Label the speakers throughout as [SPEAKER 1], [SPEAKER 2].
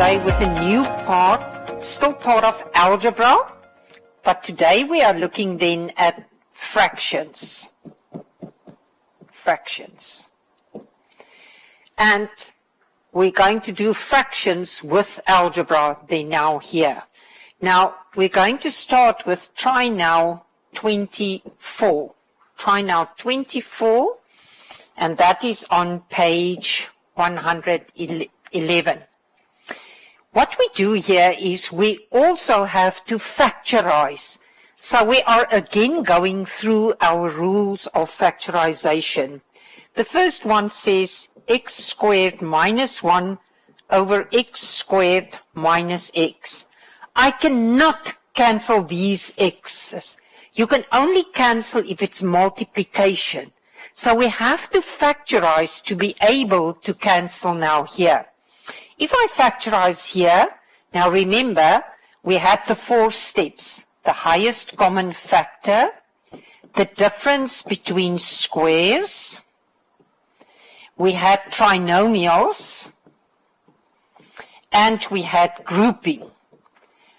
[SPEAKER 1] today with a new part, still part of algebra, but today we are looking then at fractions. And we're going to do fractions with algebra then now here. Now, we're going to start with try now 24. Try now 24, and that is on page 111. What we do here is we also have to factorize. So we are again going through our rules of factorization. The first one says x squared minus 1 over x squared minus x. I cannot cancel these x's. You can only cancel if it's multiplication. So we have to factorize to be able to cancel now here. If I factorize here, now remember, we had the 4 steps. The highest common factor, the difference between squares, we had trinomials, and we had grouping.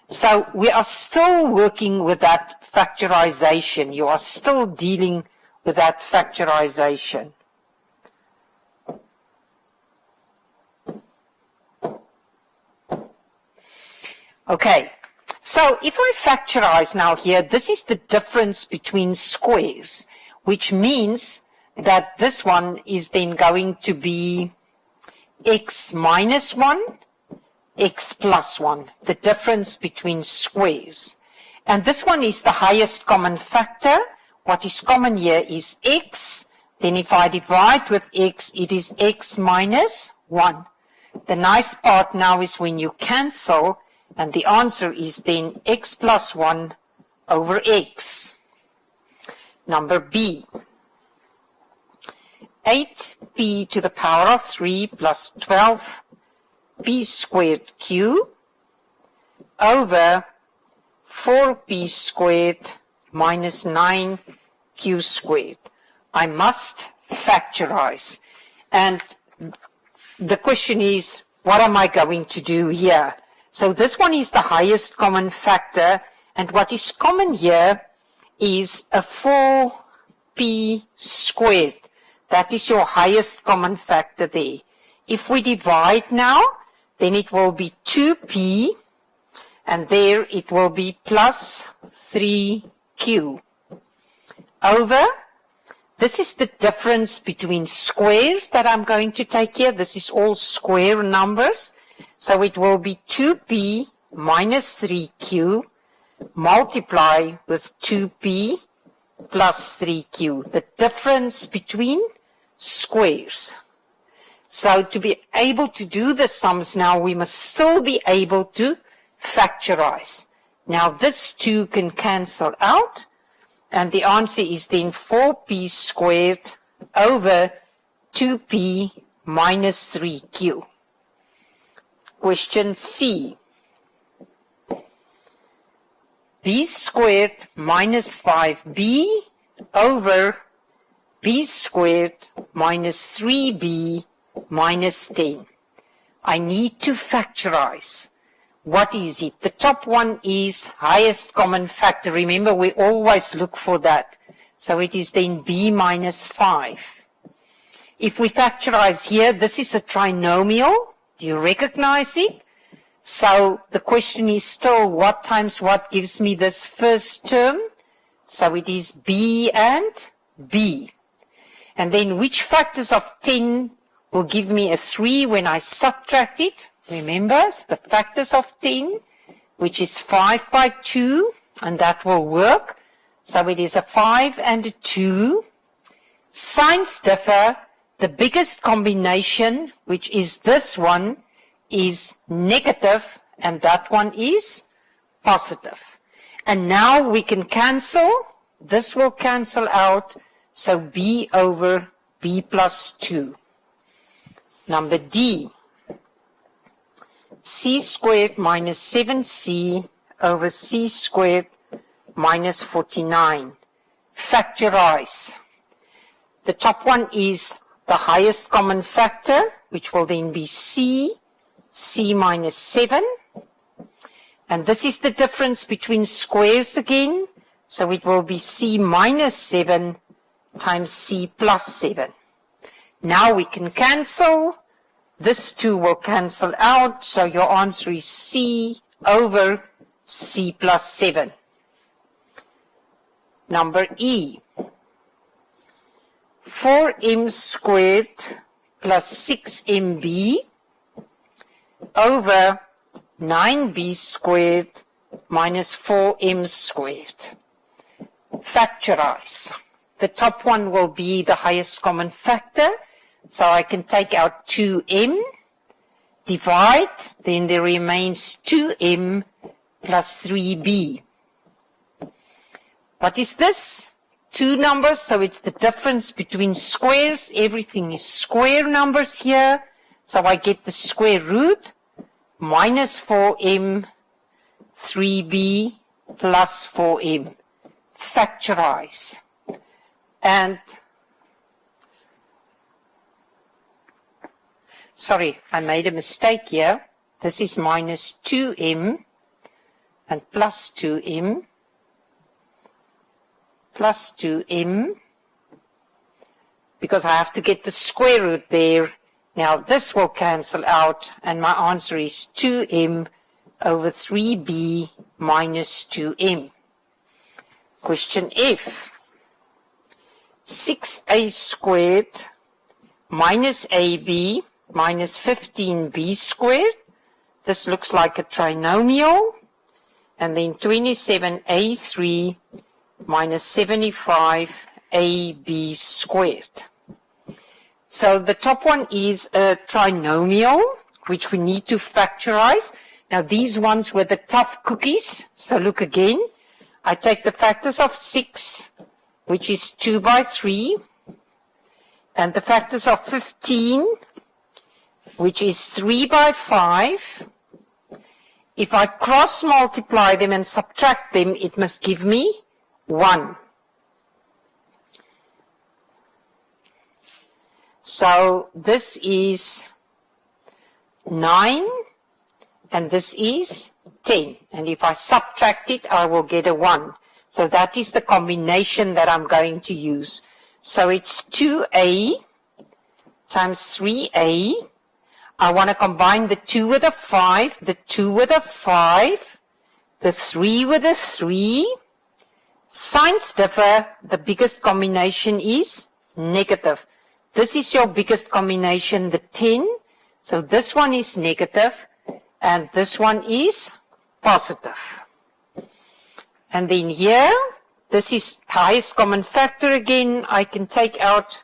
[SPEAKER 1] So we are still working with that factorization. You are still dealing with that factorization. Okay, so if I factorize now here, this is the difference between squares, which means that this one is then going to be x minus 1, x plus 1, the difference between squares. And this one is the highest common factor. What is common here is x. Then if I divide with x, it is x minus 1. The nice part now is when you cancel, and the answer is then x plus 1 over x. Number B. 8b to the power of 3 plus 12b squared q over 4b squared minus 9q squared. I must factorize. And the question is, what am I going to do here? So this one is the highest common factor, and what is common here is a 4p squared. That is your highest common factor there. If we divide now, then it will be 2p, and there it will be plus 3q over, this is the difference between squares that I'm going to take here. This is all square numbers. So it will be 2p minus 3q multiply with 2p plus 3q, the difference between squares. So to be able to do the sums now, we must still be able to factorize. Now this 2 can cancel out, and the answer is then 4p squared over 2p minus 3q. Question C. B squared minus 5b over b squared minus 3b minus 10. I need to factorize. What is it? The top one is highest common factor. Remember, we always look for that. So it is then b minus 5. If we factorize here, this is a trinomial. Do you recognize it? So the question is still what times what gives me this first term? So it is b and b. And then which factors of 10 will give me a 3 when I subtract it? Remember, the factors of 10, which is 5 by 2, and that will work. So it is a 5 and a 2. Signs differ. The biggest combination, which is this one, is negative, and that one is positive. And now we can cancel. This will cancel out, so b over b plus 2. Number D. C squared minus 7c over c squared minus 49. Factorize. The top one is the highest common factor, which will then be c c minus 7. And this is the difference between squares again. So it will be c minus 7 times c plus 7. Now we can cancel. This 2 will cancel out. So your answer is c over c plus 7. Number E. 4m squared plus 6mb over 9b squared minus 4m squared. Factorize. The top one will be the highest common factor, so I can take out 2m, divide, then there remains 2m plus 3b. What is this? Two numbers, so it's the difference between squares. Everything is square numbers here, so I get the square root, minus 4m, 3b, plus 4m. Factorize. And, sorry, I made a mistake here. This is minus 2m and plus 2m, plus 2m, because I have to get the square root there. Now this will cancel out, and my answer is 2m over 3b minus 2m. Question F. 6a squared minus ab minus 15b squared. This looks like a trinomial. And then 27a3 minus 75ab squared. So the top one is a trinomial, which we need to factorize. Now these ones were the tough cookies. So look again. I take the factors of 6, which is 2 by 3, and the factors of 15, which is 3 by 5. If I cross multiply them and subtract them, it must give me 1. So this is 9, and this is 10. And if I subtract it, I will get a 1. So that is the combination that I'm going to use. So it's 2a times 3a. I want to combine the 2 with a 5, the 2 with a 5, the 3 with a 3. Signs differ. The biggest combination is negative. This is your biggest combination, the 10. So this one is negative, and this one is positive. And then here, this is highest common factor again. I can take out,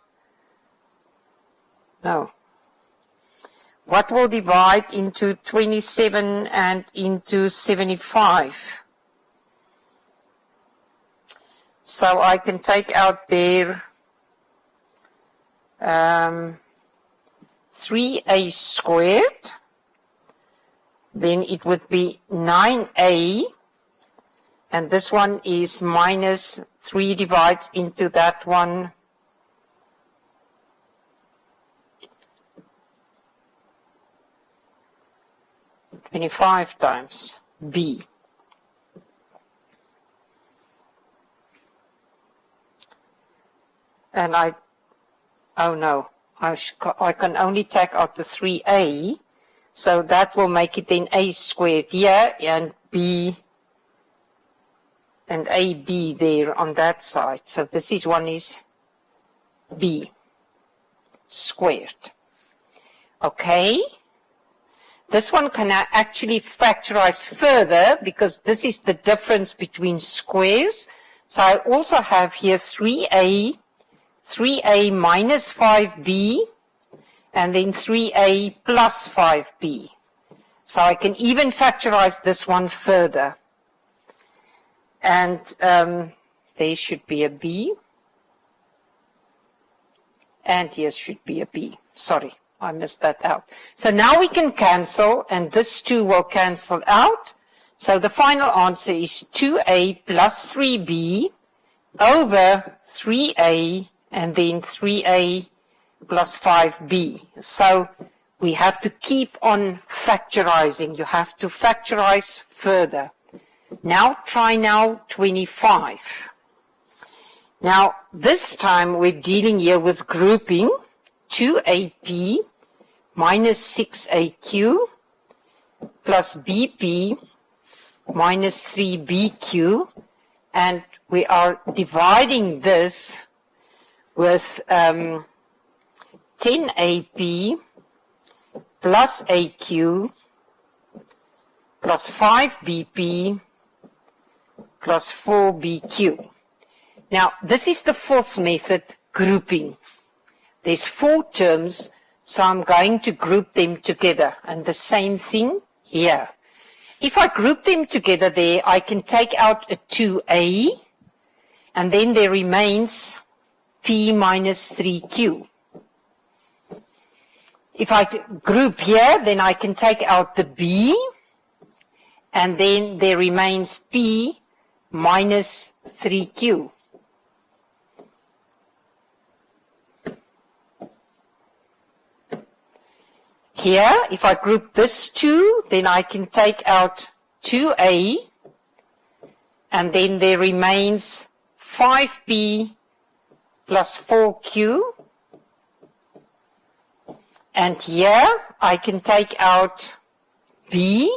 [SPEAKER 1] no. What will divide into 27 and into 75? So I can take out there 3a squared. Then it would be 9a. And this one is minus 3 divides into that one. (25) times b. And oh no, I can only take out the 3a. So that will make it then a squared here and b and AB there on that side. So this is one is B squared. Okay. This one can actually factorize further because this is the difference between squares. So I also have here 3a minus 5b, and then 3a plus 5b. So I can even factorize this one further. And there should be a b. And here should be a b. Sorry, I missed that out. So now we can cancel, and this 2 will cancel out. So the final answer is 2a plus 3b over 3a and then 3a plus 5b. So we have to keep on factorizing. You have to factorize further. Now try now 25. Now this time we're dealing here with grouping 2AP minus 6AQ plus BP minus 3BQ, and we are dividing this with 10AP plus AQ plus 5BP plus 4BQ. Now, this is the fourth method, grouping. There's 4 terms, so I'm going to group them together. And the same thing here. If I group them together there, I can take out a 2A, and then there remains P minus 3Q. If I group here, then I can take out the B, and then there remains P minus 3Q. Here, if I group this 2, then I can take out 2A, and then there remains 5P plus 4Q. And here, I can take out B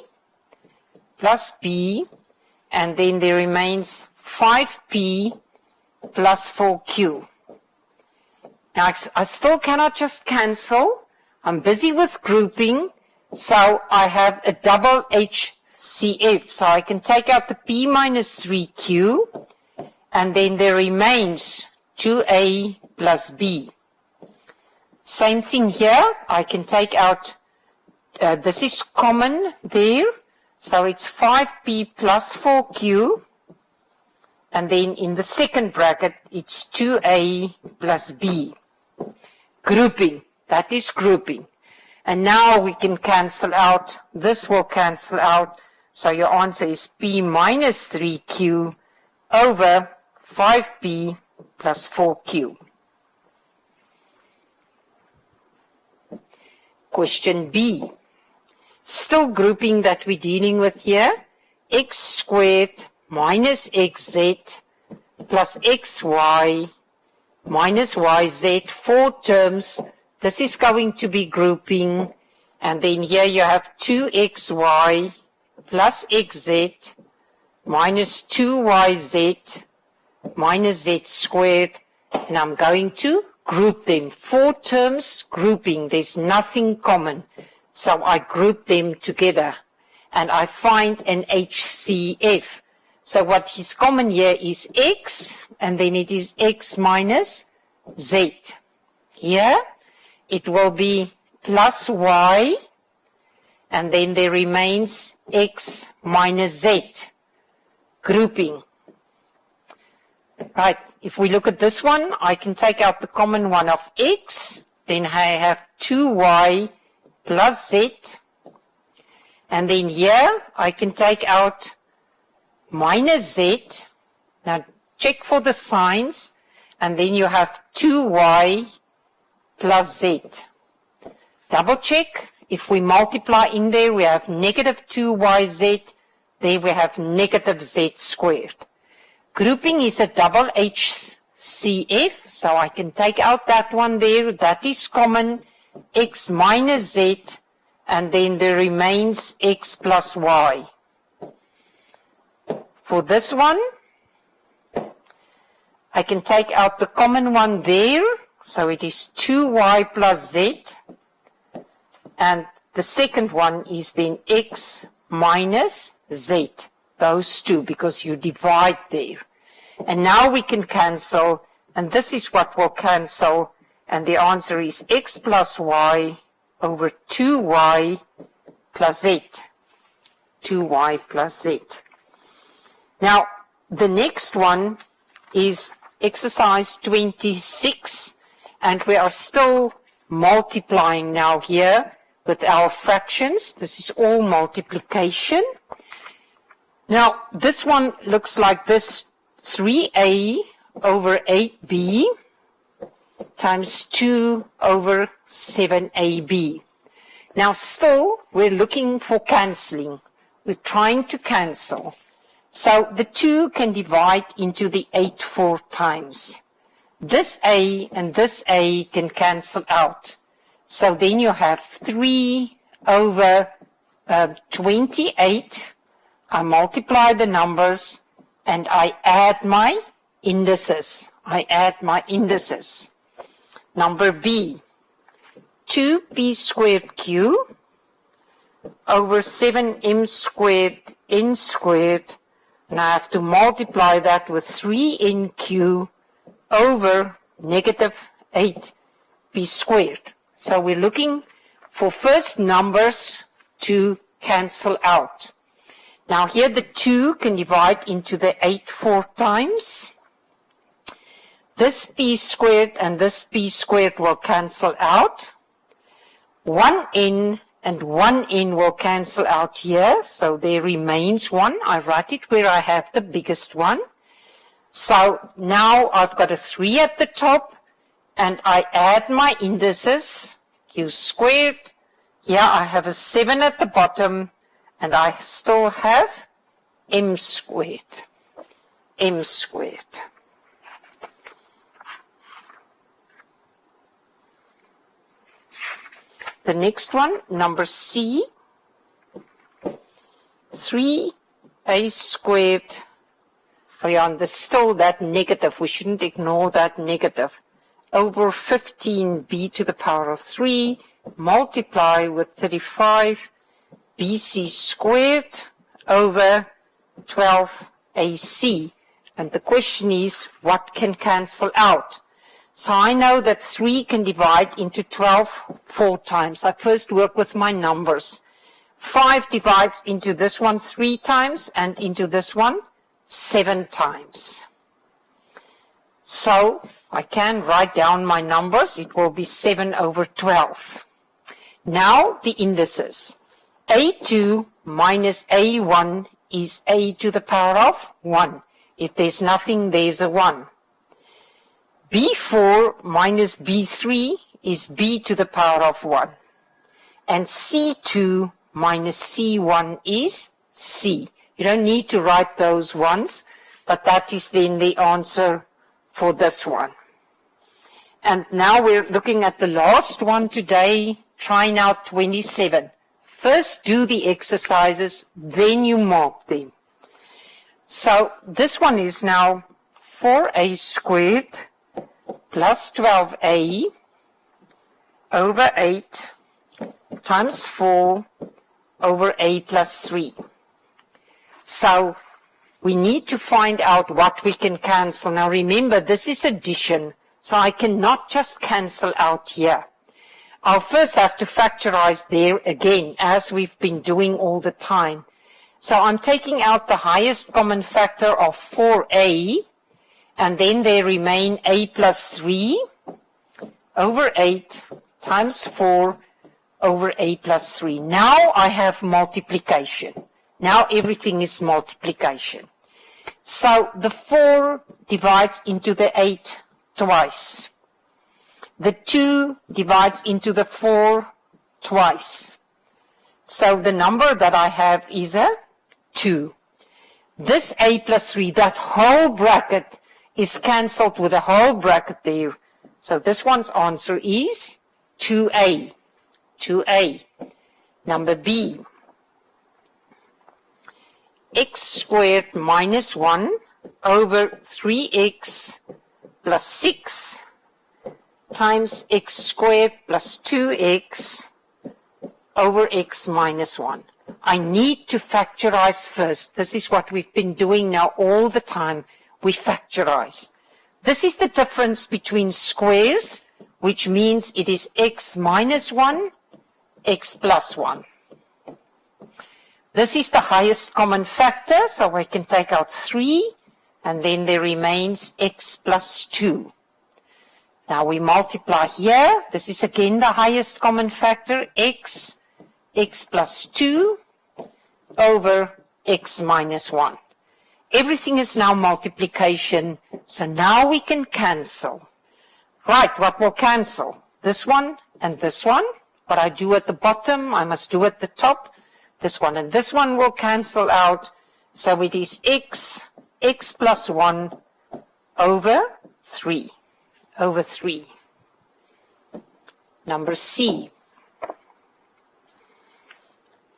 [SPEAKER 1] plus B, and then there remains 5P plus 4Q. Now, I still cannot just cancel. I'm busy with grouping, so I have a double HCF. So I can take out the P minus 3Q, and then there remains 2A plus B. Same thing here. I can take out, this is common there, so it's 5P plus 4Q, and then in the second bracket, it's 2A plus B. Grouping. That is grouping. And now we can cancel out. This will cancel out. So your answer is P minus 3Q over 5P plus 4Q. Question B. Still grouping that we're dealing with here. X squared minus xz plus xy minus yz, 4 terms. This is going to be grouping, and then here you have 2xy plus xz minus 2yz minus z squared, and I'm going to group them. 4 terms, grouping. There's nothing common, so I group them together, and I find an HCF. So what is common here is x, and then it is x minus z. Here it will be plus y, and then there remains x minus z, grouping. Right, if we look at this one, I can take out the common one of x, then I have 2y plus z, and then here I can take out minus z. Now check for the signs, and then you have 2y plus z. Double check. If we multiply in there, we have negative 2yz. There we have negative z squared. Grouping is a double HCF, so I can take out that one there. That is common, x minus z, and then there remains x plus y. For this one, I can take out the common one there. So it is 2y plus z, and the second one is then x minus z, those two, because you divide there. And now we can cancel, and this is what will cancel, and the answer is x plus y over 2y plus z, 2y plus z. Now, the next one is exercise 26. And we are still multiplying now here with our fractions. This is all multiplication. Now, this one looks like this, 3a over 8b times 2 over 7ab. Now still, we're looking for cancelling. We're trying to cancel. So the 2 can divide into the 8 4 times. This A and this A can cancel out. So then you have 3 over 28. I multiply the numbers and I add my indices. Number B, 2b squared q over 7m squared n squared, and I have to multiply that with 3nq over negative 8b squared. So we're looking for first numbers to cancel out. Now here the 2 can divide into the 8 4 times. This b squared and this b squared will cancel out. 1n and 1n will cancel out here, so there remains 1. I write it where I have the biggest one. So now I've got a 3 at the top, and I add my indices, q squared. Here I have a 7 at the bottom, and I still have m squared. The next one, number C, 3a squared, and there's still that negative, we shouldn't ignore that negative, over 15b to the power of 3, multiply with 35bc squared over 12ac. And the question is, what can cancel out? So I know that 3 can divide into 12 4 times. I first work with my numbers. 5 divides into this one 3 times and into this one 7 times. So I can write down my numbers. It will be 7 over 12. Now the indices. A2 minus A1 is A to the power of 1. If there's nothing, there's a 1. B4 minus B3 is B to the power of 1. And C2 minus C1 is C. You don't need to write those ones, but that is then the answer for this one. And now we're looking at the last one today, trying out 27. First do the exercises, then you mark them. So this one is now 4a squared plus 12a over 8 times 4 over a plus 3. So we need to find out what we can cancel. Now remember, this is addition, so I cannot just cancel out here. I'll first have to factorize there again, as we've been doing all the time. So I'm taking out the highest common factor of 4a, and then there remain a plus 3 over 8 times 4 over a plus 3. Now I have multiplication. Now everything is multiplication. So the 4 divides into the 8 twice. The 2 divides into the 4 twice. So the number that I have is a 2. This a plus 3, that whole bracket is cancelled with a whole bracket there. So this one's answer is 2a. 2a. Number B. X squared minus 1 over 3x plus 6 times x squared plus 2x over x minus 1. I need to factorize first. This is what we've been doing now all the time. We factorize. This is the difference between squares, which means it is x minus 1, x plus 1. This is the highest common factor, so I can take out 3, and then there remains x plus 2. Now we multiply here. This is again the highest common factor, x plus 2 over x minus 1. Everything is now multiplication, so now we can cancel. Right, what will cancel? This one and this one. what I do at the bottom, I must do at the top. This one and this one will cancel out. So it is x plus 1 over 3. Over 3. Number C.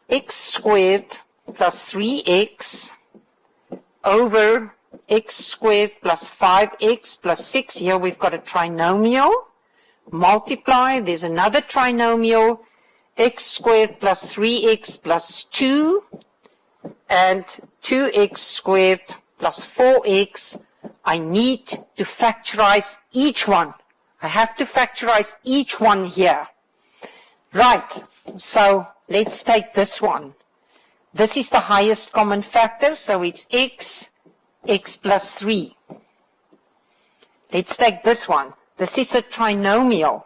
[SPEAKER 1] X squared plus 3x over x squared plus 5x plus 6. Here we've got a trinomial. Multiply, there's another trinomial. X squared plus 3x plus 2 and 2x squared plus 4x. I need to factorize each one. I have to factorize each one here. Right, so let's take this one. This is the highest common factor, so it's x plus 3. Let's take this one. This is a trinomial.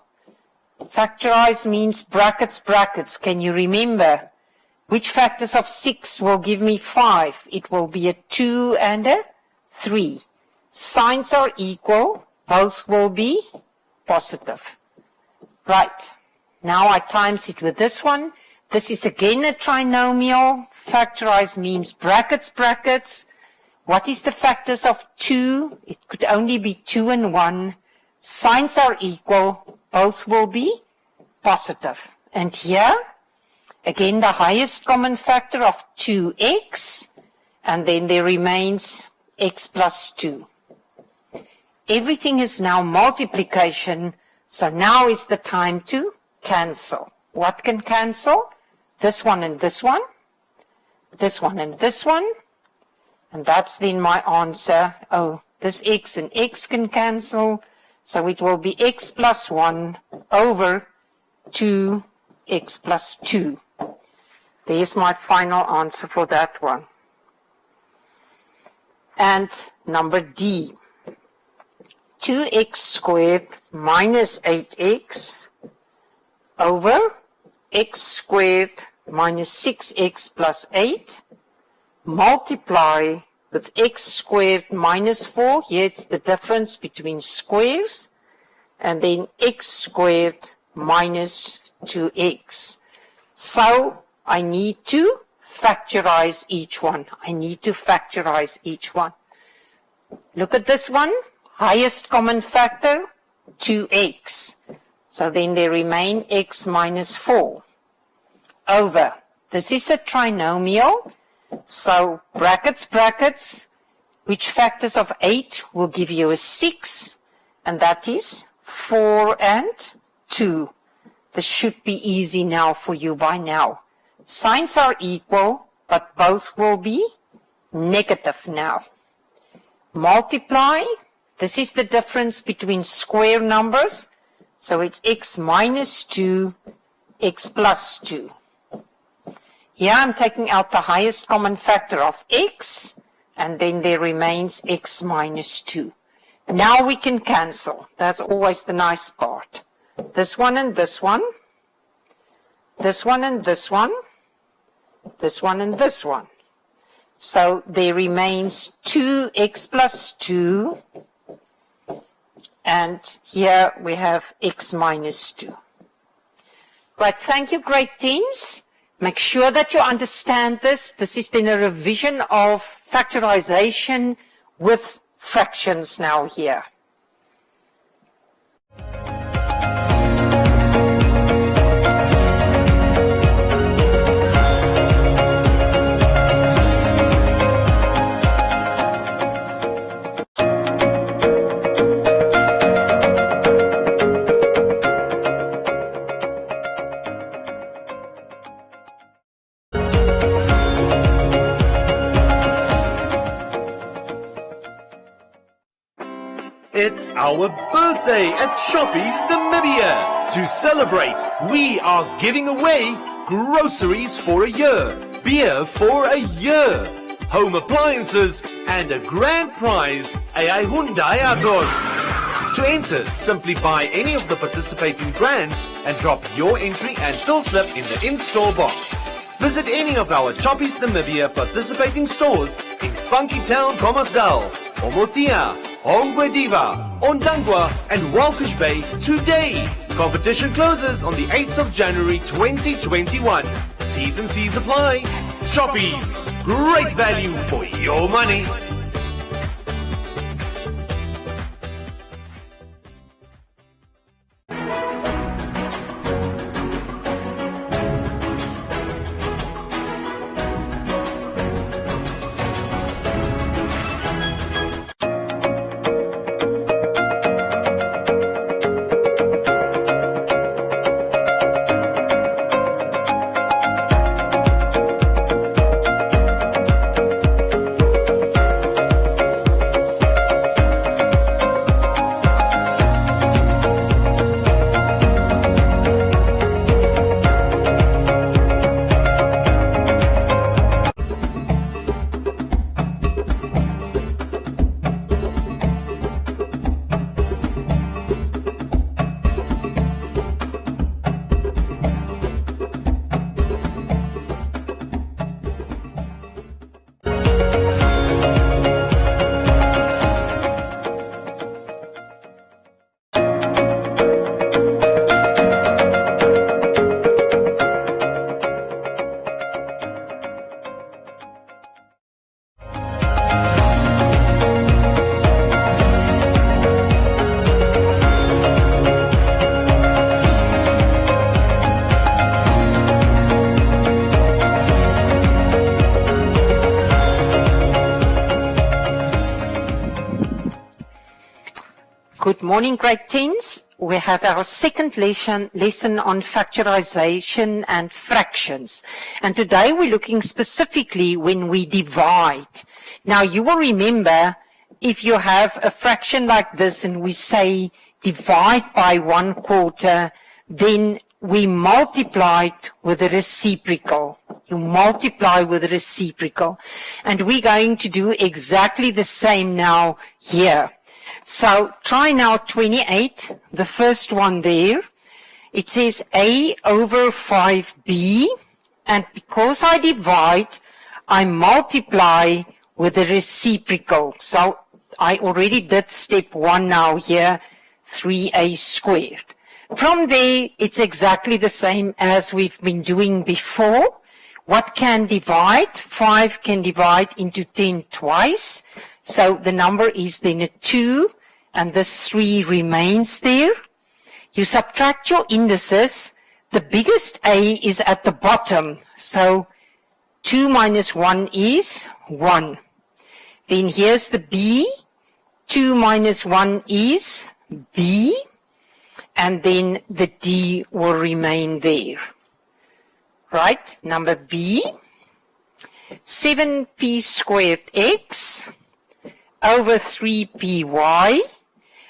[SPEAKER 1] Factorize means brackets, brackets. Can you remember? Which factors of 6 will give me 5? It will be a 2 and a 3. Signs are equal. Both will be positive. Right. Now I times it with this one. This is again a trinomial. Factorize means brackets, brackets. What is the factors of 2? It could only be 2 and 1. Signs are equal. Both will be positive. And here, again, the highest common factor of 2x, and then there remains x plus 2. Everything is now multiplication, so now is the time to cancel. What can cancel? This one and this one, this one and this one, and that's then my answer. Oh, this x and x can cancel, so it will be x plus 1 over 2x plus 2. There's my final answer for that one. And number D. 2x squared minus 8x over x squared minus 6x plus 8 multiply with x squared minus 4. Here it's the difference between squares. And then x squared minus 2x. So I need to factorize each one. I need to factorize each one. Look at this one. Highest common factor, 2x. So then there remain x minus 4 over. This is a trinomial. So brackets, brackets, which factors of 8 will give you a 6, and that is 4 and 2. This should be easy now for you by now. Signs are equal, but both will be negative now. Multiply, this is the difference between square numbers, so it's x minus 2, x plus 2. Here I'm taking out the highest common factor of x, and then there remains x minus 2. Now we can cancel. That's always the nice part. This one and this one, this one and this one, this one and this one. So there remains 2x plus 2, and here we have x minus 2. Right, thank you, grade 10s. Make sure that you understand this. This is then a revision of factorization with fractions now here.
[SPEAKER 2] It's our birthday at Shoppy's Namibia. To celebrate, we are giving away groceries for a year, beer for a year, home appliances, and a grand prize, a Hyundai Atos. To enter, simply buy any of the participating brands and drop your entry and till slip in the in-store box. Visit any of our Shoppy's Namibia participating stores in Funky Town, Commersdal, Omothea, Ongwediva, Ondangwa, and Walfish Bay today. competition closes on the 8th of January 2021. T's and C's apply. Shoppies, great value for your money.
[SPEAKER 1] Good morning, grade 10s. We have our second lesson on factorization and fractions. And today we're looking specifically when we divide. Now you will remember if you have a fraction like this and we say divide by 1/4, then we multiply it with a reciprocal. You multiply with a reciprocal. And we're going to do exactly the same now here. So try now 28, the first one there. It says A over 5B, and because I divide, I multiply with the reciprocal. So I already did step 1 now here, 3A squared. From there, it's exactly the same as we've been doing before. What can divide? 5 can divide into 10 twice. So the number is then a 2, and this 3 remains there. You subtract your indices. The biggest A is at the bottom. So 2 minus 1 is 1. Then here's the B. 2 minus 1 is B. And then the D will remain there. Right, number B. 7p squared x over 3py.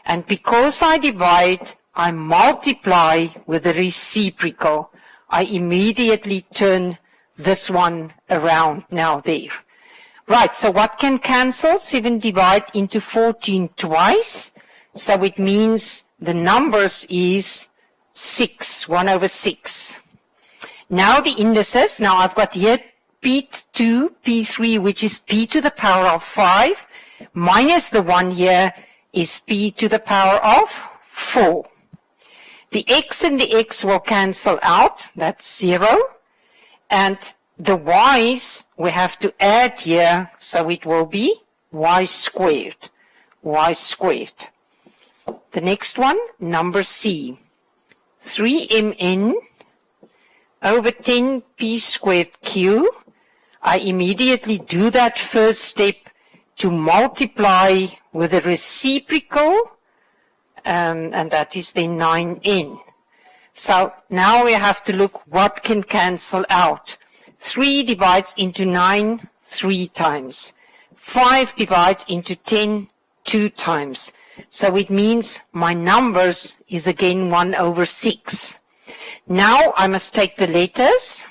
[SPEAKER 1] And because I divide, I multiply with the reciprocal. I immediately turn this one around now there. Right, so what can cancel? 7 divide into 14 twice. So it means the numbers is 6, 1 over 6. Now the indices. Now I've got here P2, P3, which is P to the power of 5, minus the 1 here is P to the power of 4. The x and the x will cancel out. That's 0. And the y's we have to add here, so it will be y squared. Y squared. The next one, number C. 3mn over 10p squared q. I immediately do that first step to multiply with a reciprocal, and that is then 9n. So now we have to look what can cancel out. 3 divides into 9 3 times. 5 divides into 10 2 times. So it means my numbers is again 1 over 6. Now I must take the letters.